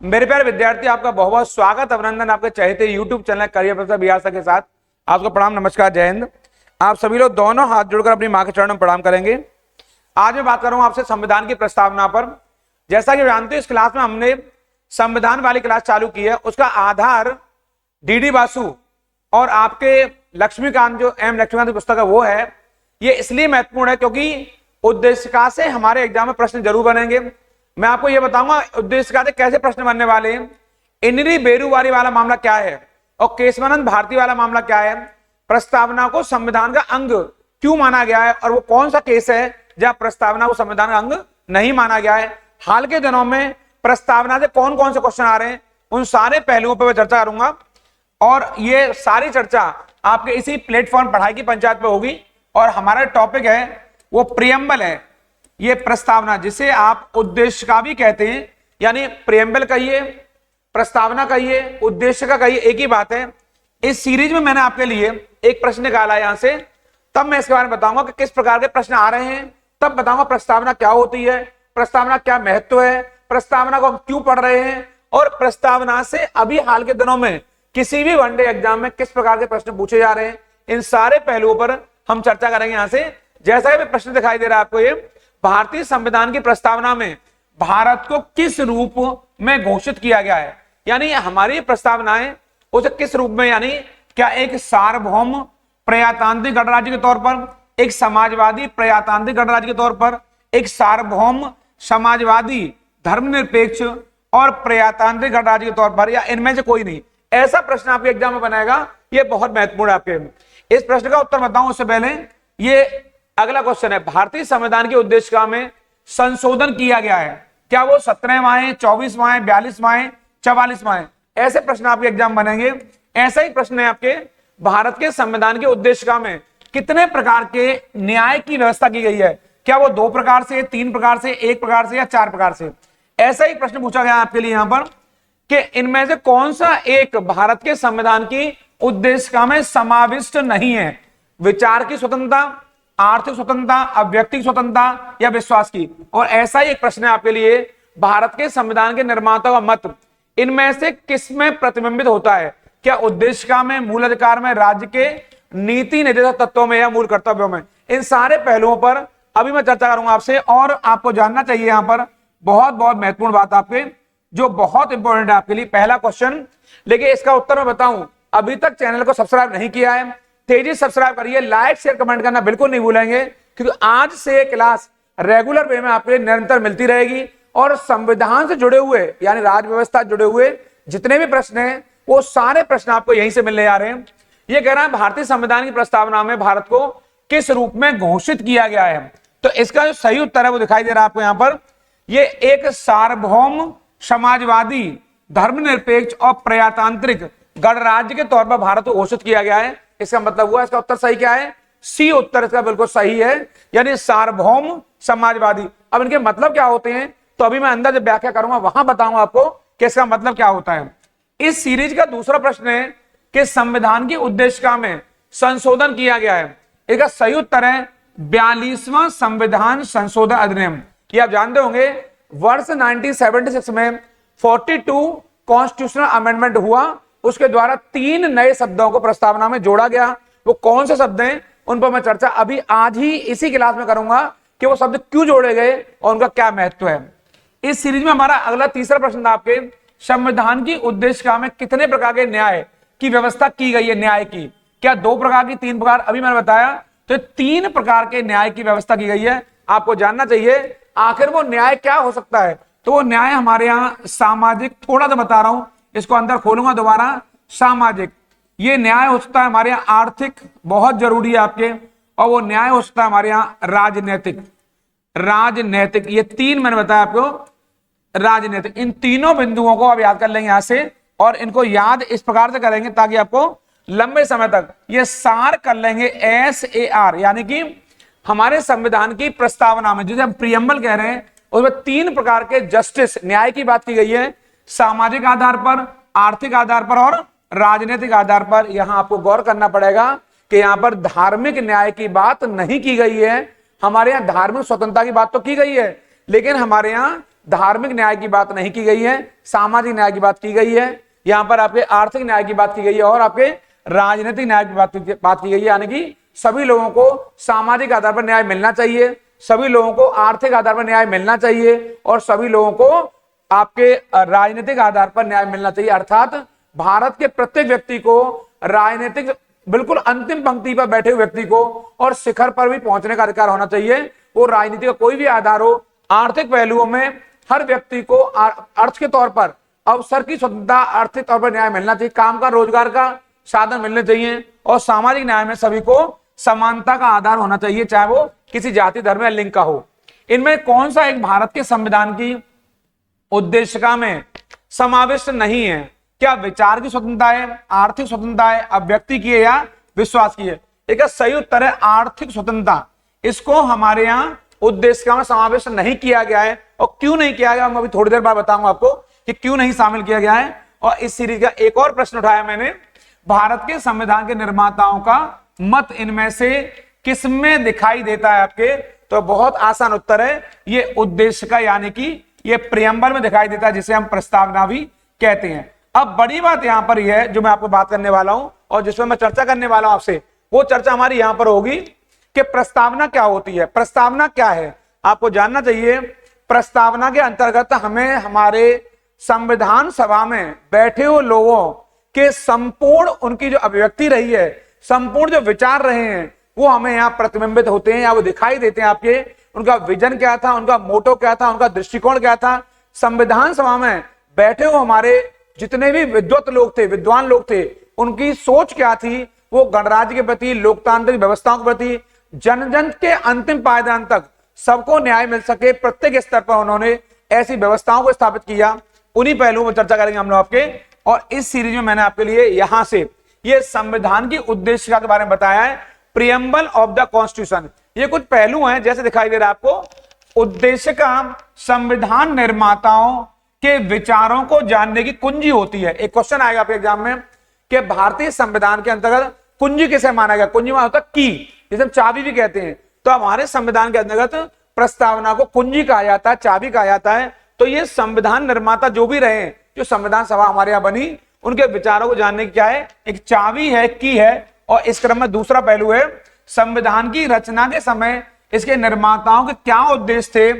मेरे प्यारे विद्यार्थी, आपका बहुत बहुत स्वागत, अभिनंदन आपके चहेते YouTube channel career professor Bihar sir के साथ। आपको प्रणाम, नमस्कार, जय हिंद। आप सभी लोग दोनों हाथ जोड़कर अपनी मां के चरणों में प्रणाम करेंगे। आज मैं बात करूंगा आपसे संविधान की प्रस्तावना पर। जैसा कि जानते हो, इस क्लास में हमने संविधान वाली क्लास चालू की है। उसका आधार डीडी बासु और आपके लक्ष्मीकांत, जो एम लक्ष्मीकांत की पुस्तक है वो है। ये इसलिए महत्वपूर्ण है क्योंकि उद्देशिका से हमारे एग्जाम में प्रश्न जरूर बनेंगे। मैं आपको यह बताऊंगा उद्देशिका से कैसे प्रश्न बनने वाले हैं। इनरी बेरूवारी वाला मामला क्या है और केशवानंद भारती वाला मामला क्या है। प्रस्तावना को संविधान का अंग क्यों माना गया है और वो कौन सा केस है जहां प्रस्तावना को संविधान का अंग नहीं माना गया है। हाल के दिनों में प्रस्तावना से कौन कौन से क्वेश्चन आ रहे हैं, उन सारे पहलुओं पर मैं चर्चा करूंगा। और ये सारी चर्चा आपके इसी प्लेटफॉर्म पढ़ाई की पंचायत पे होगी। और हमारा टॉपिक है वो प्रियम्बल है। ये प्रस्तावना, जिसे आप उद्देश्य का भी कहते हैं, यानी प्रियम्बल कहिए, प्रस्तावना कहिए, उद्देश्य का कहिए, एक ही बात है। इस सीरीज में मैंने आपके लिए एक प्रश्न निकाला है यहां से, तब मैं इसके बारे में बताऊंगा कि किस प्रकार के प्रश्न आ रहे हैं। तब बताऊंगा प्रस्तावना क्या होती है, प्रस्तावना क्या महत्व है, प्रस्तावना को हम क्यों पढ़ रहे हैं, और प्रस्तावना से अभी हाल के दिनों में किसी भी वनडे एग्जाम में किस प्रकार के प्रश्न पूछे जा रहे हैं। इन सारे पहलुओं पर हम चर्चा करेंगे यहां से। जैसा कि प्रश्न दिखाई दे रहा है आपको, ये भारतीय संविधान की प्रस्तावना में भारत को किस रूप में घोषित किया गया है, यानी हमारी प्रस्तावनाएं उसे किस रूप में, यानी क्या एक सार्वभौम प्रजातांत्रिक गणराज्य के तौर पर, एक समाजवादी प्रजातांत्रिक गणराज्य के तौर पर, एक सार्वभौम समाजवादी धर्मनिरपेक्ष और प्रजातांत्रिक गणराज्य के तौर पर, या इनमें से कोई नहीं। ऐसा प्रश्न आपके एग्जाम में बनाएगा। यह बहुत महत्वपूर्ण है आपके। इस प्रश्न का उत्तर बताऊं उससे पहले ये अगला क्वेश्चन है, भारतीय संविधान की उद्देशिका में संशोधन किया गया है, क्या वो 17वां, 24वां, 42वां, 44वां? ऐसे प्रश्न आपके एग्जाम बनेंगे। ऐसा ही प्रश्न है आपके, भारत के संविधान की उद्देशिका में कितने प्रकार के न्याय की व्यवस्था की गई है, क्या वो 2 प्रकार से, 3 प्रकार से, 1 प्रकार से या 4 प्रकार से? ऐसा ही प्रश्न पूछा गया आपके लिए यहां पर कि इनमें से कौन सा एक भारत के संविधान की उद्देशिका में समाविष्ट नहीं है। विचार की स्वतंत्रता, आर्थिक स्वतंत्रता, अव्यक्तिक स्वतंत्रता या विश्वास की। और ऐसा ही एक प्रश्न है आपके लिए, भारत के संविधान के निर्माता का मत इनमें से किस में प्रतिबिंबित होता है, क्या उद्देशिका में, मूल अधिकार में, राज्य के नीति निर्देशक तत्वों में या मूल कर्तव्यों में? इन सारे पहलुओं पर अभी मैं चर्चा करूंगा आपसे। और आपको जानना चाहिए यहां पर बहुत बहुत महत्वपूर्ण बात आपके, जो बहुत इंपॉर्टेंट है आपके लिए। पहला क्वेश्चन, लेकिन इसका उत्तर मैं बताऊं, अभी तक चैनल को सब्सक्राइब नहीं किया है, तेजी सब्सक्राइब करिए, लाइक शेयर कमेंट करना बिल्कुल नहीं भूलेंगे, क्योंकि आज से क्लास रेगुलर वे में आपको निरंतर मिलती रहेगी। और संविधान से जुड़े हुए, यानी राज्य व्यवस्था से जुड़े हुए जितने भी प्रश्न हैं, वो सारे प्रश्न आपको यहीं से मिलने जा रहे हैं। ये कह रहा है भारतीय संविधान की प्रस्तावना में भारत को किस रूप में घोषित किया गया है, तो इसका जो सही उत्तर है वो दिखाई दे रहा है आपको यहां पर। ये एक सार्वभौम समाजवादी धर्मनिरपेक्ष और प्रजातांत्रिक गणराज्य के तौर पर भारत को घोषित किया गया है। इसका मतलब हुआ, इसका उत्तर सही क्या है? सी उत्तर इसका बिल्कुल सही है, यानी सार्वभौम समाजवादी। अब इनके मतलब क्या होते हैं तो अभी मैं अंदर जब व्याख्या करूंगा वहां बताऊंगा आपको कि इसका मतलब क्या होता है। इस सीरीज का दूसरा प्रश्न है कि संविधान की उद्देशिका में संशोधन किया गया है। इसका सही उत्तर है 42वां संविधान संशोधन अधिनियम। ये आप जानते होंगे, वर्ष 1976 में 42 कॉन्स्टिट्यूशनल अमेंडमेंट हुआ, उसके द्वारा 3 नए शब्दों को प्रस्तावना में जोड़ा गया। वो कौन से शब्द हैं उन पर मैं चर्चा अभी आज ही इसी क्लास में करूंगा कि वो शब्द क्यों जोड़े गए और उनका क्या महत्व है। इस सीरीज में हमारा अगला तीसरा प्रश्न था आपके, संविधान की उद्देशिका में कितने प्रकार के न्याय की व्यवस्था की गई है। न्याय की क्या 2 प्रकार की, 3 प्रकार? अभी मैंने बताया तो 3 प्रकार के न्याय की व्यवस्था की गई है। आपको जानना चाहिए आखिर वो न्याय क्या हो सकता है। तो वो न्याय हमारे यहाँ सामाजिक, थोड़ा सा बता रहा हूं, इसको अंदर खोलूंगा दोबारा। सामाजिक, ये न्याय हो सकता है हमारे यहाँ आर्थिक, बहुत जरूरी है आपके, और वो न्याय हो सकता है हमारे यहाँ राजनीतिक। राजनीतिक, ये 3 मैंने बताया आपको, राजनीतिक। इन तीनों बिंदुओं को आप याद कर लेंगे यहां से, और इनको याद इस प्रकार से करेंगे ताकि आपको लंबे समय तक ये सार कर लेंगे। SAR, यानी कि हमारे संविधान की प्रस्तावना में जिसे हम प्रियम्बल कह रहे हैं, उसमें 3 प्रकार के जस्टिस, न्याय की बात की गई है, सामाजिक आधार पर, आर्थिक आधार पर और राजनीतिक आधार पर। यहां आपको गौर करना पड़ेगा कि यहां पर धार्मिक न्याय की बात नहीं की गई है। हमारे यहां धार्मिक स्वतंत्रता की बात तो की गई है, लेकिन हमारे यहां धार्मिक न्याय की बात नहीं की गई है, सामाजिक न्याय की बात की गई है, यहाँ पर आपके आर्थिक न्याय की बात की गई है और आपके राजनीतिक न्याय की बात की गई है। यानी कि सभी लोगों को सामाजिक आधार पर न्याय मिलना चाहिए, सभी लोगों को आर्थिक आधार पर न्याय मिलना चाहिए और सभी लोगों को आपके राजनीतिक आधार पर न्याय मिलना चाहिए। अर्थात भारत के प्रत्येक व्यक्ति को, राजनीतिक बिल्कुल अंतिम पंक्ति पर बैठे हुए व्यक्ति को और शिखर पर भी पहुंचने का अधिकार होना चाहिए। वो राजनीति का कोई भी आधार हो, आर्थिक पहलुओं में हर व्यक्ति को अर्थ के तौर पर अवसर की स्वतंत्रता, आर्थिक तौर पर न्याय मिलना चाहिए, काम का रोजगार का साधन मिलने चाहिए और सामाजिक न्याय में सभी को समानता का आधार होना चाहिए, चाहे वो किसी जाति, धर्म या लिंग का हो। इनमें कौन सा एक भारत के संविधान की उद्देशिका में समाविष्ट नहीं है? क्या विचार की स्वतंत्रता है, आर्थिक स्वतंत्रता है, अभिव्यक्ति की है या विश्वास की है? एक सही उत्तर है आर्थिक स्वतंत्रता। इसको हमारे यहाँ उद्देशिका में समावेश नहीं किया गया है। और क्यों नहीं किया गया, मैं अभी थोड़ी देर बाद बताऊंगा आपको कि क्यों नहीं शामिल किया गया है। और इस सीरीज का एक और प्रश्न उठाया मैंने, भारत के संविधान के निर्माताओं का मत इनमें से किसमें दिखाई देता है आपके? तो बहुत आसान उत्तर है, ये उद्देशिका यानी कि ये प्रियम्बल में दिखाई देता है, जिसे हम प्रस्तावना भी कहते हैं। अब बड़ी बात यहां पर यह है जो मैं आपको बात करने वाला हूं और जिसमें मैं चर्चा करने वाला हूं आपसे, वो चर्चा हमारी यहां पर होगी कि प्रस्तावना क्या होती है। प्रस्तावना क्या है आपको जानना चाहिए। प्रस्तावना के अंतर्गत हमें हमारे संविधान सभा में बैठे हुए लोगों के संपूर्ण उनकी जो अभिव्यक्ति रही है, संपूर्ण जो विचार रहे हैं, वो हमें यहाँ प्रतिबिंबित होते हैं या वो दिखाई देते हैं। आपके उनका विजन क्या था, उनका मोटो क्या था, उनका दृष्टिकोण क्या था। संविधान सभा में बैठे हुए हमारे जितने भी विद्वत लोग थे, विद्वान लोग थे, उनकी सोच क्या थी, वो गणराज्य के प्रति, लोकतांत्रिक व्यवस्थाओं के प्रति, जन जन के अंतिम पायदान तक सबको न्याय मिल सके, प्रत्येक स्तर पर उन्होंने ऐसी व्यवस्थाओं को स्थापित किया। उन्हीं पहलुओं में चर्चा करेंगे हम लोग आपके। और इस सीरीज में मैंने आपके लिए यहां से ये संविधान की उद्देशिका के बारे में बताया है, प्रियम्बल ऑफ द कॉन्स्टिट्यूशन। ये कुछ पहलू हैं, जैसे दिखाई दे रहा है आपको, उद्देशिका संविधान निर्माताओं के विचारों को जानने की कुंजी होती है। एक क्वेश्चन आएगा आपके एग्जाम में कि भारतीय संविधान के अंतर्गत कुंजी किसे माना गया? कुंजी माना होता है की, जिसे हम चाबी भी कहते हैं। तो हमारे संविधान के अंतर्गत प्रस्तावना को कुंजी कहा जाता है, चाबी कहा जाता है। तो ये संविधान निर्माता जो भी रहे, जो संविधान सभा हमारे यहाँ बनी, उनके विचारों को जानने की क्या है, एक चाबी है, की है। और इस क्रम में दूसरा पहलू है, संविधान की रचना के समय इसके निर्माताओं के क्या उद्देश्य थे,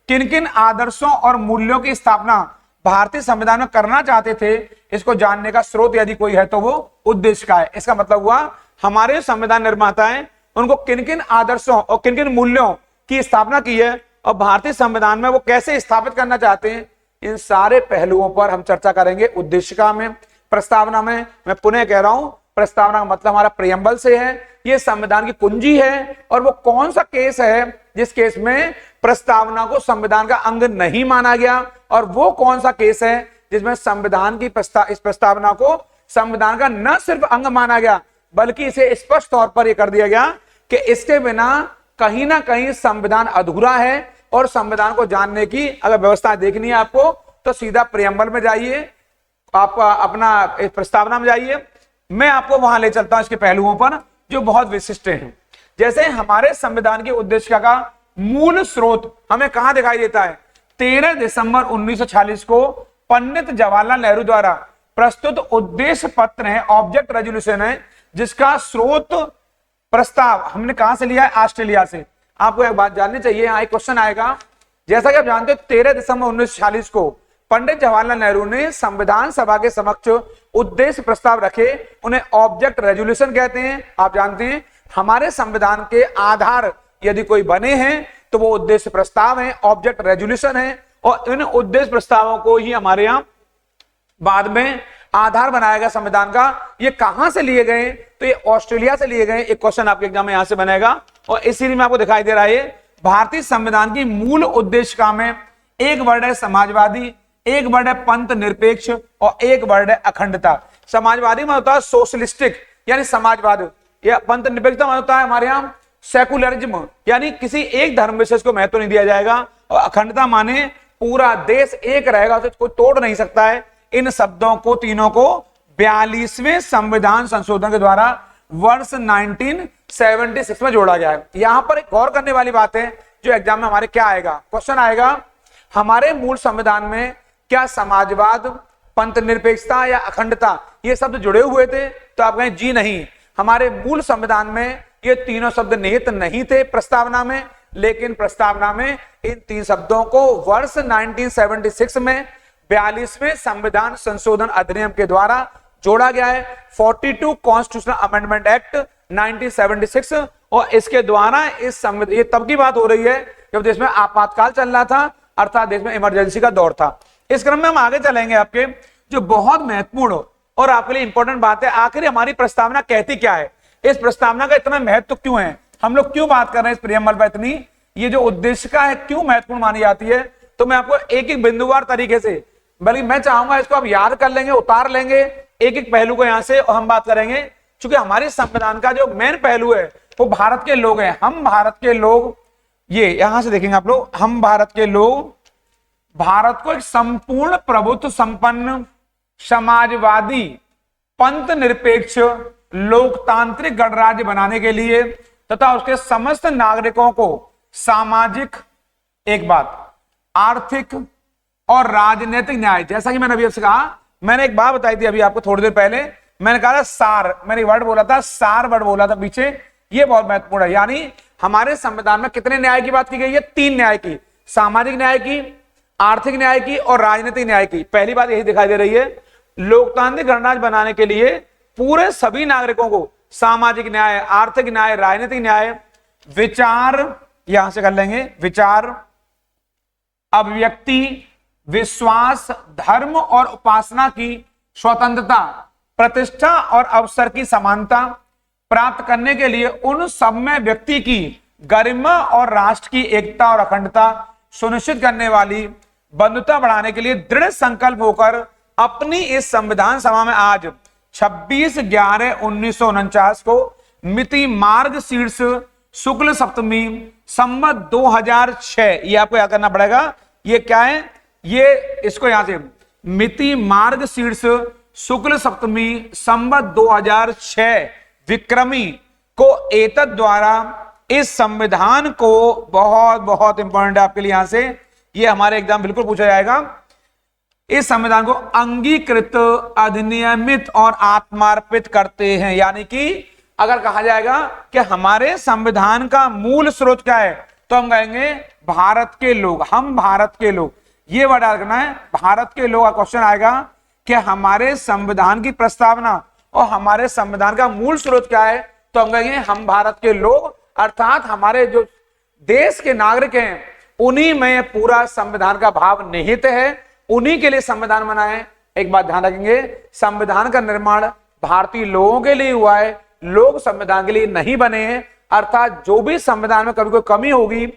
किन किन आदर्शों और मूल्यों की स्थापना भारतीय संविधान में करना चाहते थे, इसको जानने का स्रोत यदि कोई है तो वो उद्देश्य का है। इसका मतलब हुआ हमारे संविधान निर्माता हैं, उनको किन किन आदर्शों और किन किन मूल्यों की स्थापना की है और भारतीय संविधान में वो कैसे स्थापित करना चाहते हैं, इन सारे पहलुओं पर हम चर्चा करेंगे उद्देशिका में, प्रस्तावना में। मैं पुनः कह रहा हूं, प्रस्तावना का मतलब हमारा प्रियम्बल से है, ये संविधान की कुंजी है। और वो कौन सा केस है जिस केस में प्रस्तावना को संविधान का अंग नहीं माना गया, और वो कौन सा केस है जिसमें संविधान की इस प्रस्तावना को संविधान का न सिर्फ अंग माना गया, बल्कि इसे स्पष्ट तौर पर यह कर दिया गया कि इसके बिना कहीं ना कहीं संविधान अधूरा है। और संविधान को जानने की अगर व्यवस्था देखनी है आपको, तो सीधा प्रियम्बल में जाइए, आप अपना प्रस्तावना में जाइए, मैं आपको वहां ले चलता हूं इसके पहलुओं पर जो बहुत विशिष्ट हैं। जैसे हमारे संविधान की उद्देशिका का मूल स्रोत हमें कहां दिखाई देता है? 13 दिसंबर 1946 को पंडित जवाहरलाल नेहरू द्वारा प्रस्तुत उद्देश्य पत्र है, ऑब्जेक्ट रेजोल्यूशन है, जिसका स्रोत प्रस्ताव हमने कहां से लिया है? ऑस्ट्रेलिया से। आपको एक बात जाननी चाहिए, यहां एक क्वेश्चन आएगा। जैसा कि आप जानते हो 13 दिसंबर 1946 को पंडित जवाहरलाल नेहरू ने संविधान सभा के समक्ष उद्देश्य प्रस्ताव रखे, उन्हें ऑब्जेक्ट रेजोल्यूशन कहते हैं। आप जानते हैं हमारे संविधान के आधार यदि कोई बने हैं तो वो उद्देश्य प्रस्ताव है, ऑब्जेक्ट रेजोल्यूशन है। और इन उद्देश्य प्रस्तावों को ही हमारे यहां बाद में आधार बनाया गया संविधान का। ये कहां से लिए गए? तो ये ऑस्ट्रेलिया से लिए गए। एक क्वेश्चन आपके एग्जाम में यहां से बनेगा और इस सीरीज में आपको दिखाई दे रहा है भारतीय संविधान की मूल उद्देशिका में एक वर्ड है समाजवादी, एक वर्ड है पंथ निरपेक्ष और एक वर्ड है अखंडता। समाजवादी में होता है सोशलिस्टिक यानी समाजवाद, या पंथ निरपेक्षता में होता है हमारे यहां सेकुलरिज्म यानी किसी एक धर्म विशेष को महत्व नहीं दिया जाएगा, और अखंडता माने पूरा देश एक रहेगा, उसे कोई तोड़ नहीं सकता है। इन शब्दों को तीनों को 42वें संविधान संशोधन के द्वारा वर्ष 1976 में जोड़ा गया है। यहां पर एक गौर करने वाली बात है जो एग्जाम में हमारे क्या आएगा, क्वेश्चन आएगा, हमारे मूल संविधान में क्या समाजवाद, पंथ निरपेक्षता या अखंडता ये शब्द जुड़े हुए थे? तो आप कहें जी नहीं, हमारे मूल संविधान में ये तीनों शब्द निहित नहीं थे प्रस्तावना में, लेकिन प्रस्तावना में इन तीन शब्दों को वर्ष 1976 में 42वें संविधान संशोधन अधिनियम के द्वारा जोड़ा गया है, 42 कॉन्स्टिट्यूशनल अमेंडमेंट एक्ट 1976। और इसके द्वारा इस संविधान, ये तब की बात हो रही है जब देश में आपातकाल चल रहा था, अर्थात देश में इमरजेंसी का दौर था। इस क्रम में हम आगे चलेंगे। आपके जो बहुत महत्वपूर्ण और आपके लिए इंपॉर्टेंट बात है, आखिर हमारी प्रस्तावना कहती क्या है, इस प्रस्तावना का इतना महत्व क्यों है, हम लोग क्यों बात कर रहे हैं इस प्रियम्बल पर इतनी, ये जो उद्देश्य का है क्यों महत्वपूर्ण मानी जाती है, तो मैं आपको एक एक बिंदुवार तरीके से, बल्कि मैं चाहूंगा इसको आप याद कर लेंगे, उतार लेंगे एक एक पहलू को यहां से, और हम बात करेंगे क्योंकि हमारे संविधान का जो मेन पहलू है वो भारत के लोग हैं, हम भारत के लोग। ये यहां से देखेंगे आप लोग, हम भारत के लोग भारत को एक संपूर्ण प्रभुत्व संपन्न समाजवादी पंथ निरपेक्ष लोकतांत्रिक गणराज्य बनाने के लिए तथा उसके समस्त नागरिकों को सामाजिक, एक बात, आर्थिक और राजनीतिक न्याय, जैसा कि मैंने अभी आपसे कहा, मैंने एक बात बताई थी अभी आपको थोड़ी देर पहले, मैंने कहा था सार, मैंने वर्ड बोला था, सार वर्ड बोला था पीछे, ये बहुत महत्वपूर्ण है। यानी हमारे संविधान में कितने न्याय की बात की गई है? 3 न्याय की, सामाजिक न्याय की, आर्थिक न्याय की और राजनीतिक न्याय की। पहली बात यही दिखाई दे रही है, लोकतांत्रिक गणराज्य बनाने के लिए पूरे सभी नागरिकों को सामाजिक न्याय, आर्थिक न्याय, राजनीतिक न्याय, विचार, यहां से कर लेंगे, विचार, अभिव्यक्ति, विश्वास, धर्म और उपासना की स्वतंत्रता, प्रतिष्ठा और अवसर की समानता प्राप्त करने के लिए उन सब में व्यक्ति की गरिमा और राष्ट्र की एकता और अखंडता सुनिश्चित करने वाली बंधुता बढ़ाने के लिए दृढ़ संकल्प होकर अपनी इस संविधान सभा में आज 26/11/1949 को मिति मार्ग शीर्ष शुक्ल सप्तमी संवत 2006, ये आपको याद करना पड़ेगा, ये क्या है, ये इसको यहां से मिति मार्ग शीर्ष शुक्ल सप्तमी संवत 2006 विक्रमी को एतद द्वारा इस संविधान को, बहुत बहुत इंपॉर्टेंट है आपके लिए यहां से, ये हमारे एग्जाम बिल्कुल पूछा जाएगा, इस संविधान को अंगीकृत, अधिनियमित और आत्मार्पित करते हैं। यानी कि अगर कहा जाएगा कि हमारे संविधान का मूल स्रोत क्या है, तो हम कहेंगे भारत के लोग, हम भारत के लोग, ये वर्ड याद रखना है, भारत के लोग का क्वेश्चन आएगा कि हमारे संविधान की प्रस्तावना और हमारे संविधान का मूल स्रोत क्या है, तो हम कहेंगे हम भारत के लोग, अर्थात हमारे जो देश के नागरिक हैं उन्हीं में पूरा संविधान का भाव निहित है, उन्हीं के लिए संविधान बना है। एक बात ध्यान रखेंगे, संविधान का निर्माण भारतीय लोगों के लिए हुआ है, लोग संविधान के लिए नहीं बने हैं, अर्थात जो भी संविधान में कभी कोई कमी होगी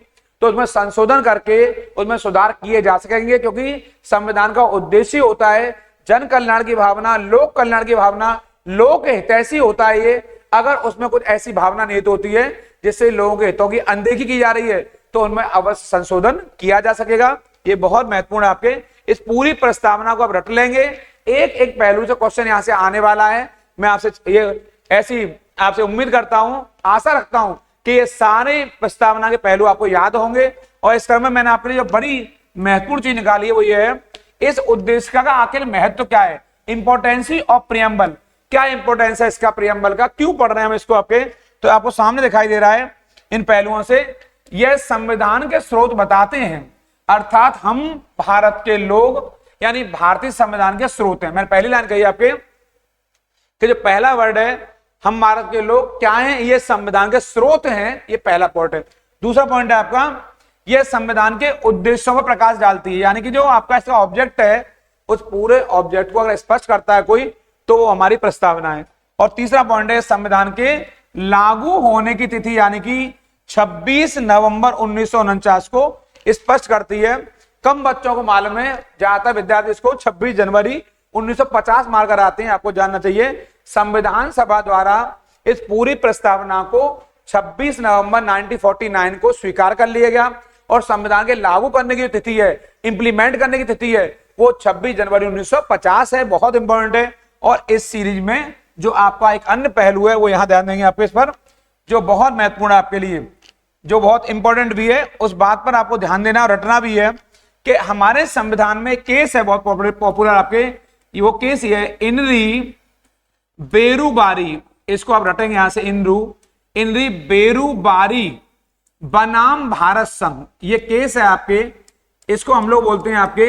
तो उसमें संशोधन करके उसमें सुधार किए जा सकेंगे, क्योंकि संविधान का उद्देश्य होता है जन कल्याण की भावना, लोक कल्याण की भावना, लोक हितैषी होता है ये। अगर उसमें कुछ ऐसी भावना निहित होती है जिससे लोगों के हितों की अनदेखी की जा रही है तो उनमें अवश्य संशोधन किया जा सकेगा। ये बहुत महत्वपूर्ण है, आपके इस पूरी प्रस्तावना को आप रट लेंगे, एक एक पहलू से क्वेश्चन यहां से आने वाला है। मैं आपसे ये ऐसी आपसे उम्मीद करता हूं, आशा रखता हूं कि ये सारे प्रस्तावना के पहलू आपको याद होंगे। और इस क्रम में मैंने आपके लिए जो बड़ी महत्वपूर्ण चीज निकाली है वो ये है, इस उद्देश्य का आखिर महत्व क्या है, इंपोर्टेंसी ऑफ प्रियम्बल, क्या इंपोर्टेंस है इसका, प्रियम्बल का, क्यों पढ़ रहे हैं हम इसको, आपके तो आपको सामने दिखाई दे रहा है इन पहलुओं से। यह संविधान के स्रोत बताते हैं, अर्थात हम भारत के लोग यानी भारतीय संविधान के स्रोत हैं। मैंने पहली लाइन कही आपके कि जो पहला वर्ड है हम भारत के लोग क्या हैं, ये संविधान के स्रोत हैं, ये पहला पॉइंट है। दूसरा पॉइंट है आपका, ये संविधान के उद्देश्यों पर प्रकाश डालती है, यानी कि जो आपका इसका ऑब्जेक्ट है उस पूरे ऑब्जेक्ट को अगर स्पष्ट करता है कोई तो वो हमारी प्रस्तावना है। और तीसरा पॉइंट है संविधान के लागू होने की तिथि, यानी कि 26 नवंबर 1949 को स्पष्ट करती है। कम बच्चों को मालूम है, ज्यादातर विद्यार्थी इसको 26 जनवरी 1950 मार कर आते हैं, आपको जानना चाहिए। संविधान सभा द्वारा इस पूरी प्रस्तावना को 26 नवंबर 1949 को स्वीकार कर लिया गया और संविधान के लागू करने की तिथि है, इंप्लीमेंट करने की तिथि है, वो 26 जनवरी 1950 है, बहुत इंपॉर्टेंट है। और इस सीरीज में जो आपका एक अन्य पहलू है वो यहां ध्यान देंगे आपको, इस पर जो बहुत महत्वपूर्ण है आपके लिए, जो बहुत इंपॉर्टेंट भी है, उस बात पर आपको ध्यान देना और रटना भी है कि हमारे संविधान में केस है बहुत पॉपुलर आपके, वो केस ये है इनरी बेरुबारी, इसको आप रटेंगे यहां से इनरी बेरुबारी बनाम भारत संघ, ये केस है आपके, इसको हम लोग बोलते हैं आपके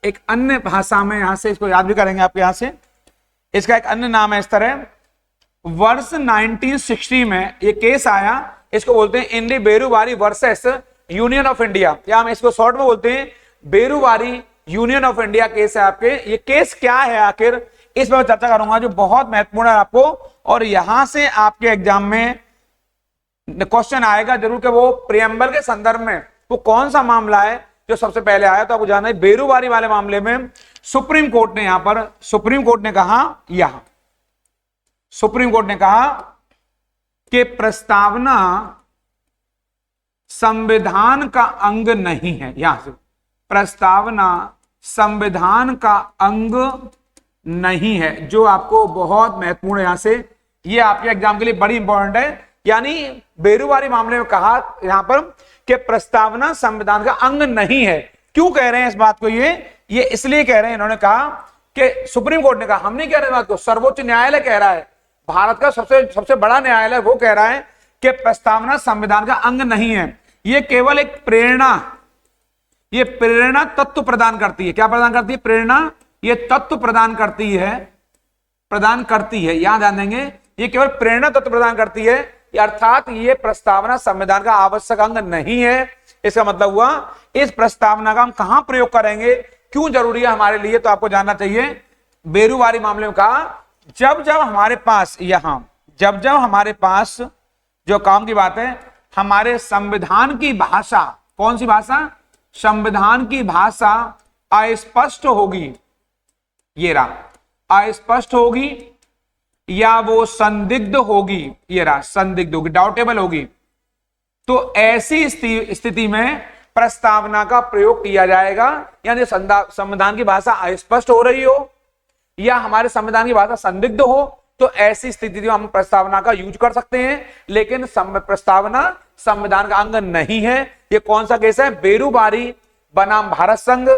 एक अन्य भाषा में, यहां से इसको याद भी करेंगे आपके, यहां से इसका एक अन्य नाम है इस तरह। वर्ष 1960 में ये केस आया, इसको बोलते हैं in re Berubari versus Union of India, या हम इसको शॉर्ट में बोलते हैं Berubari Union of India case है आपके। ये केस क्या है आखिर, इस पर मैं चर्चा करूंगा जो बहुत महत्वपूर्ण है आपको, और यहां से आपके एग्जाम में क्वेश्चन आएगा जरूर कि वो प्रियम्बल के संदर्भ में वो कौन सा मामला है जो सबसे पहले आया। तो आपको जानना है बेरुबारी वाले मामले में सुप्रीम कोर्ट ने यहां पर, सुप्रीम कोर्ट ने कहा, यहां सुप्रीम कोर्ट ने कहा कि प्रस्तावना संविधान का अंग नहीं है, यहां से प्रस्तावना संविधान का अंग नहीं है, जो आपको बहुत महत्वपूर्ण है यहां से, ये आपके एग्जाम के लिए बड़ी इंपॉर्टेंट है। यानी बेरुबारी मामले में कहा यहां पर कि प्रस्तावना संविधान का अंग नहीं है। क्यों कह रहे हैं इस बात को, ये इसलिए कह रहे हैं, इन्होंने कहा कि सुप्रीम कोर्ट ने कहा, हम नहीं कह रहे बात को, सर्वोच्च न्यायालय कह रहा है, भारत का सबसे बड़ा न्यायालय वो कह रहा है कि प्रस्तावना संविधान का अंग नहीं है, ये केवल एक प्रेरणा, ये प्रेरणा तत्व प्रदान करती है। क्या प्रदान करती है? प्रेरणा, ये तत्व प्रदान करती है, यहां ध्यान देंगे, ये केवल प्रेरणा तत्व प्रदान करती है, अर्थात ये प्रस्तावना संविधान का आवश्यक अंग नहीं है। इसका मतलब हुआ इस प्रस्तावना का हम कहां प्रयोग करेंगे, क्यों जरूरी है हमारे लिए, तो आपको जानना चाहिए। बेरुबारी मामले में कहा जब हमारे पास यहां, जब हमारे पास जो काम की बात है, हमारे संविधान की भाषा, कौन सी भाषा? संविधान की भाषा अस्पष्ट होगी, ये रहा अस्पष्ट होगी, या वो संदिग्ध होगी, ये रहा संदिग्ध होगी, डाउटेबल होगी, तो ऐसी स्थिति में प्रस्तावना का प्रयोग किया जाएगा। यानी संविधान की भाषा अस्पष्ट हो रही हो या हमारे संविधान की भाषा संदिग्ध हो, तो ऐसी स्थिति में हम प्रस्तावना का यूज कर सकते हैं, लेकिन प्रस्तावना संविधान का अंग नहीं है। ये कौन सा केस है? बेरुबारी बनाम भारत संघ,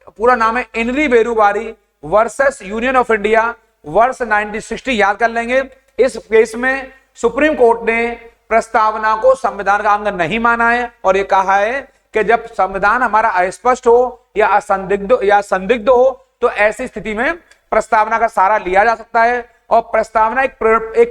पूरा नाम है in re Berubari versus Union of India, वर्ष 1960 याद कर लेंगे। इस केस में सुप्रीम कोर्ट ने प्रस्तावना को संविधान का अंग नहीं माना है, और ये कहा है कि जब संविधान हमारा अस्पष्ट हो या संदिग्ध हो, तो ऐसी स्थिति में प्रस्तावना का सहारा लिया जा सकता है, और प्रस्तावना एक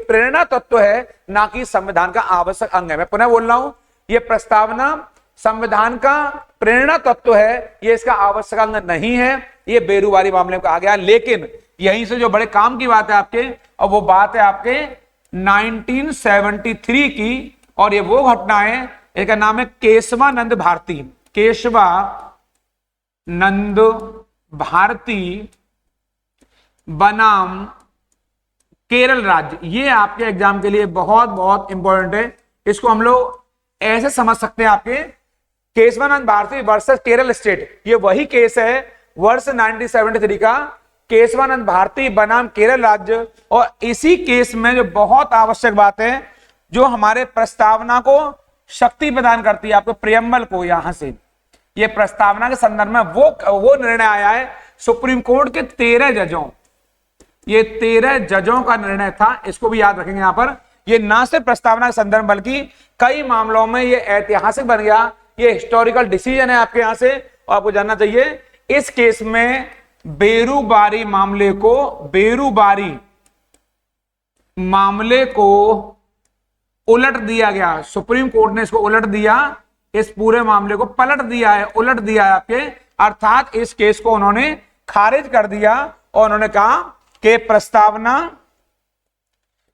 प्रेरणा तत्व है, ना कि संविधान का आवश्यक अंग है। मैं पुनः बोल रहा हूं, यह प्रस्तावना संविधान का प्रेरणा तत्व है, ये इसका आवश्यक अंग नहीं है। ये बेरुबारी मामले में कहा गया। लेकिन यहीं से जो बड़े काम की बात है आपके, और वो बात है आपके 1973 की, और ये वो घटना है, इसका नाम है केशवानंद भारती, केशवानंद भारती बनाम केरल राज्य। ये आपके एग्जाम के लिए बहुत बहुत इंपॉर्टेंट है। इसको हम लोग ऐसे समझ सकते हैं, आपके केशवानंद भारती वर्सेस केरल स्टेट, ये वही केस है वर्ष 1973 का, केशवानंद भारती बनाम केरल राज्य। और इसी केस में जो बहुत आवश्यक बात है, जो हमारे प्रस्तावना को शक्ति प्रदान करती है, आपको प्रियम्बल को, यहां से ये प्रस्तावना के संदर्भ में वो निर्णय आया है सुप्रीम कोर्ट के 13 जजों, ये 13 जजों का निर्णय था। इसको भी याद रखेंगे यहां पर। ये ना सिर्फ प्रस्तावना के संदर्भ बल्कि कई मामलों में ये ऐतिहासिक बन गया, ये हिस्टोरिकल डिसीजन है आपके यहां से। और आपको जानना चाहिए इस केस में बेरुबारी मामले को उलट दिया गया, सुप्रीम कोर्ट ने इसको उलट दिया, इस पूरे मामले को पलट दिया है, उलट दिया है आपके, अर्थात इस केस को उन्होंने खारिज कर दिया, और उन्होंने कहा कि प्रस्तावना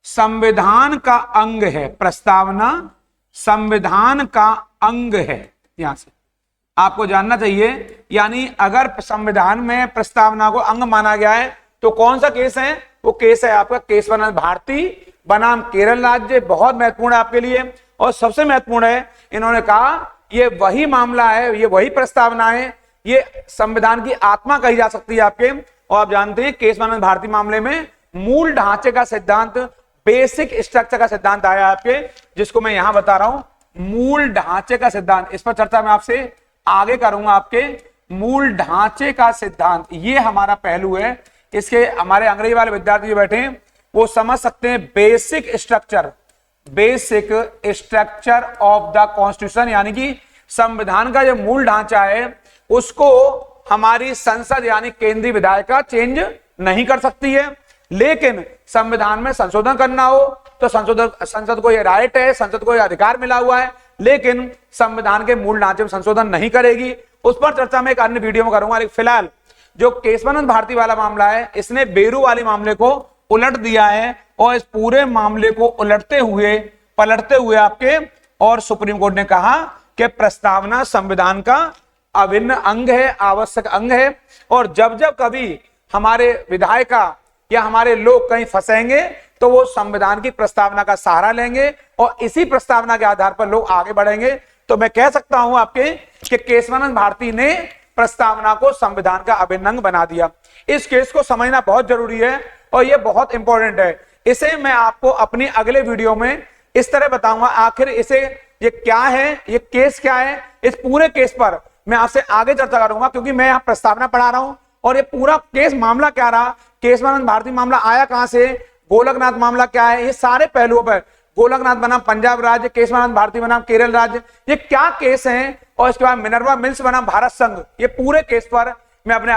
संविधान का अंग है, प्रस्तावना संविधान का अंग है। यहां से आपको जानना चाहिए, यानी अगर संविधान में प्रस्तावना को अंग माना गया है, तो कौन सा केस है? वो केस है आपका केशवानंद भारती बनाम केरल राज्य। बहुत महत्वपूर्ण है आपके लिए, और सबसे महत्वपूर्ण है, इन्होंने कहा ये वही मामला है, ये वही प्रस्तावना है, ये संविधान की आत्मा कही जा सकती है आपके। और आप जानते हैं केशवानंद भारती मामले में मूल ढांचे का सिद्धांत, बेसिक स्ट्रक्चर का सिद्धांत आया आपके, जिसको मैं यहां बता रहा हूं, मूल ढांचे का सिद्धांत। इस पर चर्चा मैं आपसे आगे करूंगा आपके। मूल ढांचे का सिद्धांत, ये हमारा पहलू है। इसके हमारे अंग्रेजी वाले विद्यार्थी जो बैठे हैं वो समझ सकते हैं basic structure of the constitution, यानी कि संविधान का जो मूल ढांचा है उसको हमारी संसद यानी केंद्रीय विधायिका चेंज नहीं कर सकती है। लेकिन संविधान में संशोधन करना हो तो संसद को यह राइट है, संसद को यह अधिकार मिला हुआ है, लेकिन संविधान के मूल ढांचे में संशोधन नहीं करेगी। उस पर चर्चा मैं एक अन्य वीडियो में करूंगा। फिलहाल जो केशवानंद भारती वाला मामला है, इसने बेरू वाले मामले को उलट दिया है और इस पूरे मामले को पलटते हुए आपके और सुप्रीम कोर्ट ने कहा कि प्रस्तावना संविधान का अभिन्न अंग है, आवश्यक अंग है, और जब जब कभी हमारे विधायिका या हमारे लोग कहीं फंसेंगे तो वो संविधान की प्रस्तावना का सहारा लेंगे और इसी प्रस्तावना के आधार पर लोग आगे बढ़ेंगे। तो मैं कह सकता हूं आपके कि केशवानंद भारती ने प्रस्तावना को संविधान का अभिन्न अंग बना दिया। इस केस को समझना बहुत जरूरी है और यह बहुत इंपॉर्टेंट है। इसे मैं आपको अपनी अगले वीडियो में इस तरह बताऊंगा आखिर ये क्या है, ये केस क्या है। इस पूरे केस पर मैं आपसे आगे चर्चा करूंगा, क्योंकि मैं यहां प्रस्तावना पढ़ा रहा हूं और ये पूरा केस मामला क्या रहा, केशवानंद भारती मामला आया कहां से, गोलकनाथ मामला क्या है, ये सारे पहलुओं पर, गोलकनाथ बनाम पंजाब राज्य, केशवानंद भारती बनाम केरल राज्य, ये क्या केस हैं, और इसके बाद मिनर्वा मिल्स बनाम भारत संघ, ये पूरे केस पर मैं अपने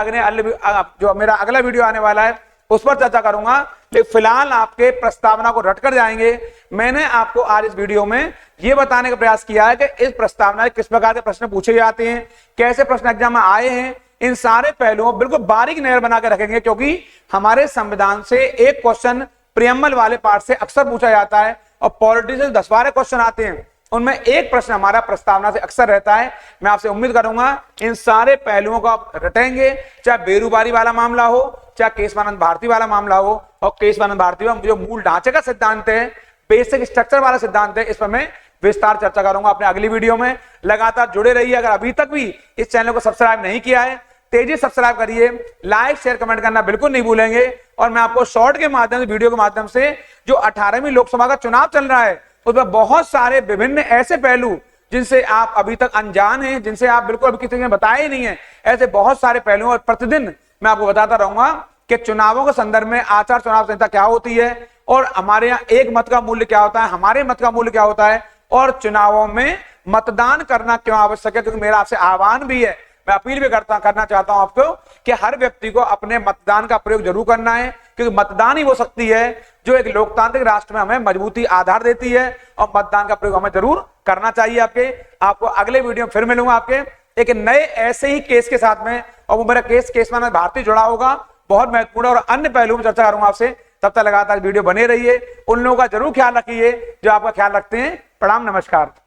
जो मेरा अगला वीडियो आने वाला है उस पर चर्चा करूंगा। लेकिन फिलहाल आपके प्रस्तावना को रटकर जाएंगे। मैंने आपको आज इस वीडियो में यह बताने का प्रयास किया है कि इस प्रस्तावना में किस प्रकार के प्रश्न पूछे जाते हैं, कैसे प्रश्न एग्जाम में आए हैं, इन सारे पहलुओं बिल्कुल बारीक नजर बना के रखेंगे, क्योंकि हमारे संविधान से एक क्वेश्चन प्रियम्बल वाले पार्ट से अक्सर पूछा जाता है और पॉलिटी से 10-12 क्वेश्चन आते हैं, उनमें एक प्रश्न हमारा प्रस्तावना से अक्सर रहता है। मैं आपसे उम्मीद करूंगा इन सारे पहलुओं को आप रटेंगे, चाहे बेरूबारी वाला मामला हो, चाहे केशवानंद भारती वाला मामला हो। और केशवानंद भारती में जो मूल ढांचे का सिद्धांत है, बेसिक स्ट्रक्चर वाला सिद्धांत है, इस पर मैं विस्तार चर्चा करूंगा अपने अगली वीडियो में। लगातार जुड़े रहिए। अगर अभी तक भी इस चैनल को सब्सक्राइब नहीं किया है, तेजी सब्सक्राइब करिए, लाइक शेयर कमेंट करना बिल्कुल नहीं भूलेंगे। और मैं आपको शॉर्ट के माध्यम से, वीडियो के माध्यम से, जो 18वीं लोकसभा का चुनाव चल रहा है उसमें बहुत सारे विभिन्न ऐसे पहलू जिनसे आप अभी तक अनजान हैं, जिनसे आप बिल्कुल अभी किसी ने बताया ही नहीं है, ऐसे बहुत सारे पहलू और प्रतिदिन मैं आपको बताता रहूंगा कि चुनावों के संदर्भ में आचार चुनाव संहिता क्या होती है और हमारे यहाँ एक मत का मूल्य क्या होता है, हमारे मत का मूल्य क्या होता है, और चुनावों में मतदान करना क्यों आवश्यक है। क्योंकि मेरा आपसे आह्वान भी है, मैं अपील भी करना चाहता हूं आपको कि हर व्यक्ति को अपने मतदान का प्रयोग जरूर करना है, क्योंकि मतदान ही वो शक्ति है जो एक लोकतांत्रिक राष्ट्र में हमें मजबूती आधार देती है, और मतदान का प्रयोग हमें जरूर करना चाहिए। आपको अगले वीडियो में फिर मिलूंगा आपके एक नए ऐसे ही केस के साथ में, और वो मेरा केस केशवानंद भारती जुड़ा होगा, बहुत महत्वपूर्ण, और अन्य पहलुओं में चर्चा करूंगा आपसे। तब तक लगातार वीडियो बने रहिए। उन लोगों का जरूर ख्याल रखिए जो आपका ख्याल रखते हैं। प्रणाम, नमस्कार।